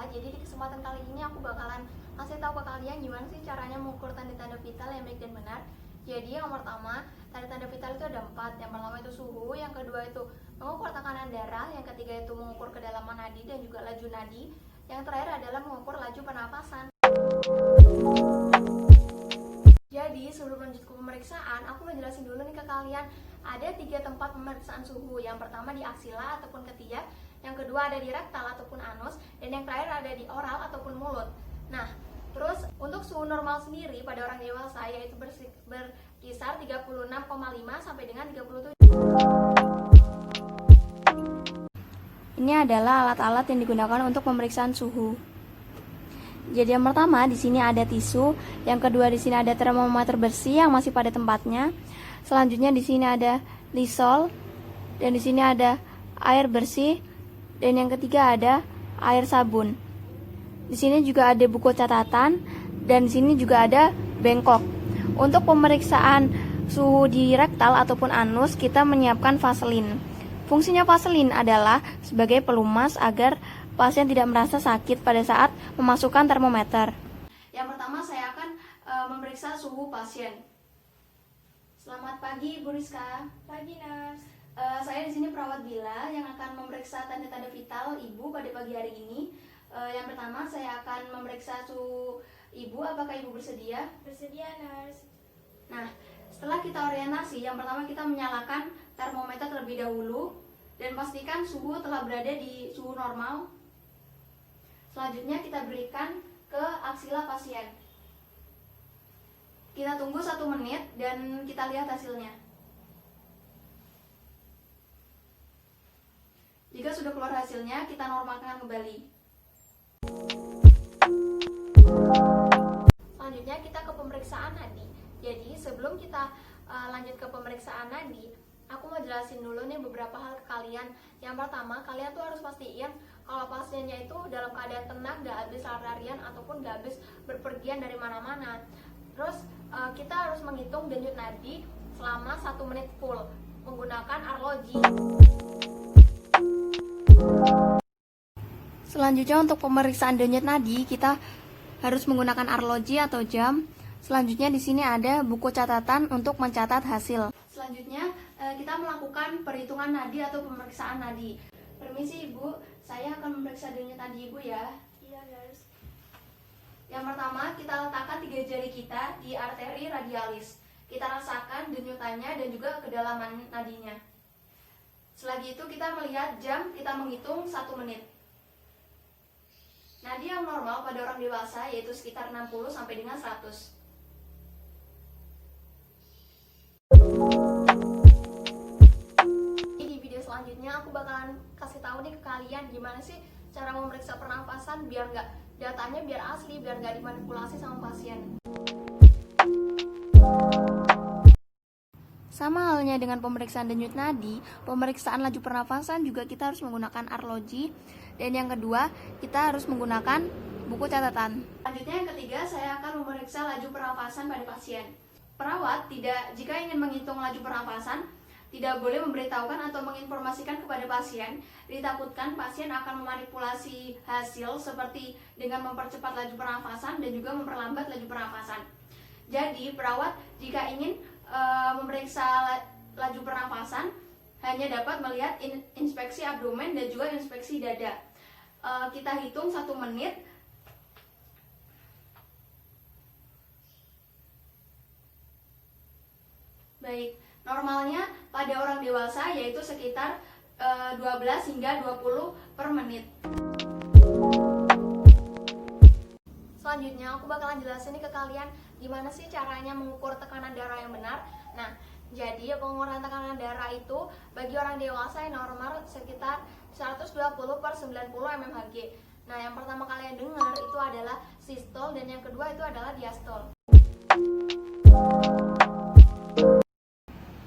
Vita. Jadi di kesempatan kali ini aku bakalan kasih tahu ke kalian gimana sih caranya mengukur tanda-tanda vital yang baik dan benar. Jadi yang pertama, tanda-tanda vital itu ada 4. Yang pertama itu suhu, yang kedua itu mengukur tekanan darah, yang ketiga itu mengukur kedalaman nadi dan juga laju nadi, yang terakhir adalah mengukur laju pernapasan. Jadi sebelum lanjut ke pemeriksaan, aku mau jelasin dulu nih ke kalian. Ada 3 tempat pemeriksaan suhu. Yang pertama di aksila ataupun ketiak, yang kedua ada di rektal ataupun anus, dan yang terakhir ada di oral ataupun mulut. Nah, terus untuk suhu normal sendiri pada orang dewasa yaitu berkisar 36,5 sampai dengan 37. Ini adalah alat-alat yang digunakan untuk pemeriksaan suhu. Jadi yang pertama di sini ada tisu, yang kedua di sini ada termometer bersih yang masih pada tempatnya. Selanjutnya di sini ada lisol, dan di sini ada air bersih, dan yang ketiga ada air sabun. Di sini juga ada buku catatan, dan di sini juga ada bengkok. Untuk pemeriksaan suhu di rektal ataupun anus, kita menyiapkan vaselin. Fungsinya vaselin adalah sebagai pelumas agar pasien tidak merasa sakit pada saat memasukkan termometer. Yang pertama saya akan memeriksa suhu pasien. Selamat pagi, Bu Rizka. Pagi, Nurse. Saya di sini perawat Bila yang akan memeriksa tanda-tanda vital Ibu pada pagi hari ini. Yang pertama saya akan memeriksa suhu Ibu. Apakah Ibu bersedia? Bersedia, Nurse. Nah, setelah kita orientasi, yang pertama kita menyalakan termometer terlebih dahulu dan pastikan suhu telah berada di suhu normal. Selanjutnya kita berikan ke aksila pasien. Kita tunggu 1 menit dan kita lihat hasilnya. Jika sudah keluar hasilnya, kita normalkan kembali. Selanjutnya kita ke pemeriksaan nadi. Jadi sebelum kita lanjut ke pemeriksaan nadi, aku mau jelasin dulu nih beberapa hal ke kalian. Yang pertama, kalian tuh harus pastiin kalau pasiennya itu dalam keadaan tenang, gak habis lari-larian ataupun gak habis berpergian dari mana-mana. Terus kita harus menghitung denyut nadi selama 1 menit full menggunakan arloji. Selanjutnya untuk pemeriksaan denyut nadi kita harus menggunakan arloji atau jam. Selanjutnya di sini ada buku catatan untuk mencatat hasil. Selanjutnya kita melakukan perhitungan nadi atau pemeriksaan nadi. Permisi Ibu, saya akan memeriksa denyut nadi Ibu ya. Iya, Nurse. Yang pertama, kita letakkan 3 jari kita di arteri radialis. Kita rasakan denyutannya dan juga kedalaman nadinya. Selagi itu kita melihat jam, kita menghitung 1 menit. Nadi yang normal pada orang dewasa yaitu sekitar 60 sampai dengan 100. Di video selanjutnya aku bakalan kasih tahu nih ke kalian gimana sih cara memeriksa pernapasan biar datanya biar asli, biar nggak dimanipulasi sama pasien. Sama halnya dengan pemeriksaan denyut nadi, pemeriksaan laju pernafasan juga kita harus menggunakan arloji. Dan yang kedua, kita harus menggunakan buku catatan. Selanjutnya yang ketiga, saya akan memeriksa laju pernafasan pada pasien. Perawat jika ingin menghitung laju pernafasan, tidak boleh memberitahukan atau menginformasikan kepada pasien. Ditakutkan pasien akan memanipulasi hasil seperti dengan mempercepat laju pernafasan dan juga memperlambat laju pernafasan. Jadi perawat jika ingin memeriksa laju pernafasan hanya dapat melihat inspeksi abdomen dan juga inspeksi dada. Kita hitung 1 menit. Baik, normalnya pada orang dewasa yaitu sekitar 12 hingga 20 per menit. Selanjutnya aku bakalan jelasin nih ke kalian gimana sih caranya mengukur tekanan darah yang benar. Nah, jadi pengukuran tekanan darah itu bagi orang dewasa yang normal sekitar 120 per 90 mmHg. Nah, yang pertama kalian dengar itu adalah sistol dan yang kedua itu adalah diastol.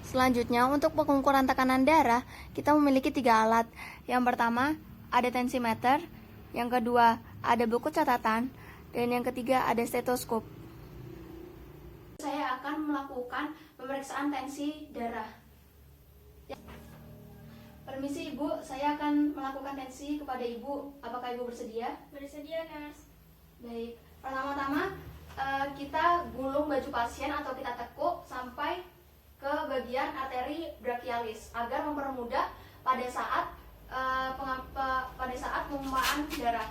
Selanjutnya untuk pengukuran tekanan darah kita memiliki 3 alat. Yang pertama ada tensimeter, yang kedua ada buku catatan, dan yang ketiga ada stetoskop. Saya akan melakukan pemeriksaan tensi darah. Permisi Ibu, saya akan melakukan tensi kepada Ibu. Apakah Ibu bersedia? Bersedia, nurse. Baik, pertama-tama kita gulung baju pasien atau kita tekuk sampai ke bagian arteri brachialis agar mempermudah pada saat pengumpaan darah.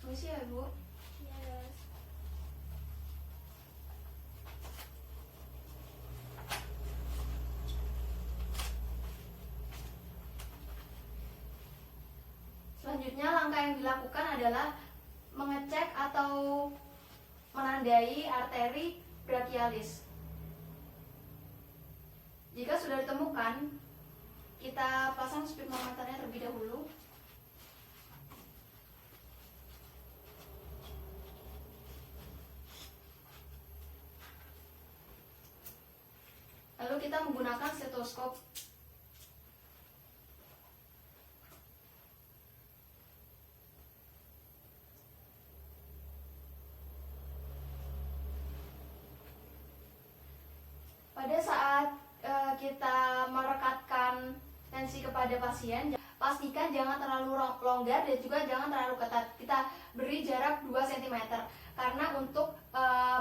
Permisi ya Ibu. Iya, nurse. Selanjutnya langkah yang dilakukan adalah mengecek atau menandai arteri brachialis. Jika sudah ditemukan, kita pasang speedometernya terlebih dahulu. Lalu kita menggunakan stetoskop. Pada saat kita merekatkan tensi kepada pasien, pastikan jangan terlalu longgar dan juga jangan terlalu ketat. Kita beri jarak 2 cm karena untuk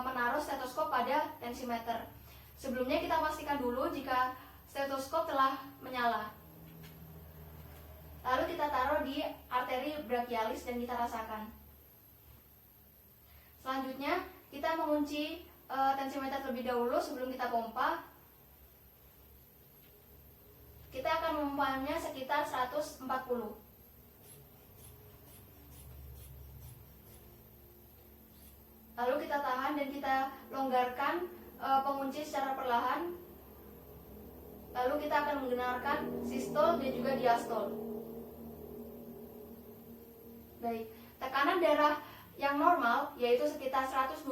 menaruh stetoskop pada tensimeter. Sebelumnya kita pastikan dulu jika stetoskop telah menyala. Lalu kita taruh di arteri brachialis dan kita rasakan. Selanjutnya kita mengunci tensimeter terlebih dahulu sebelum kita pompa. Kita akan memompanya sekitar 140. Lalu kita tahan dan kita longgarkan pengunci secara perlahan. Lalu kita akan menggunakan sistol dan juga diastol. Baik, tekanan darah yang normal yaitu sekitar 120/90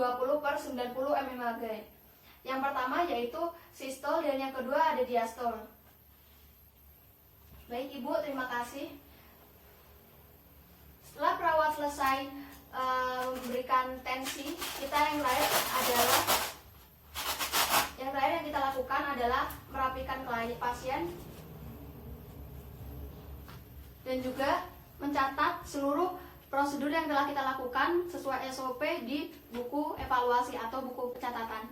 mmHg. Yang pertama yaitu sistol dan yang kedua ada diastol. Baik Ibu, terima kasih. Setelah perawat selesai memberikan tensi, yang terakhir yang kita lakukan adalah merapikan kelai pasien dan juga mencatat seluruh prosedur yang telah kita lakukan sesuai SOP di buku evaluasi atau buku catatan.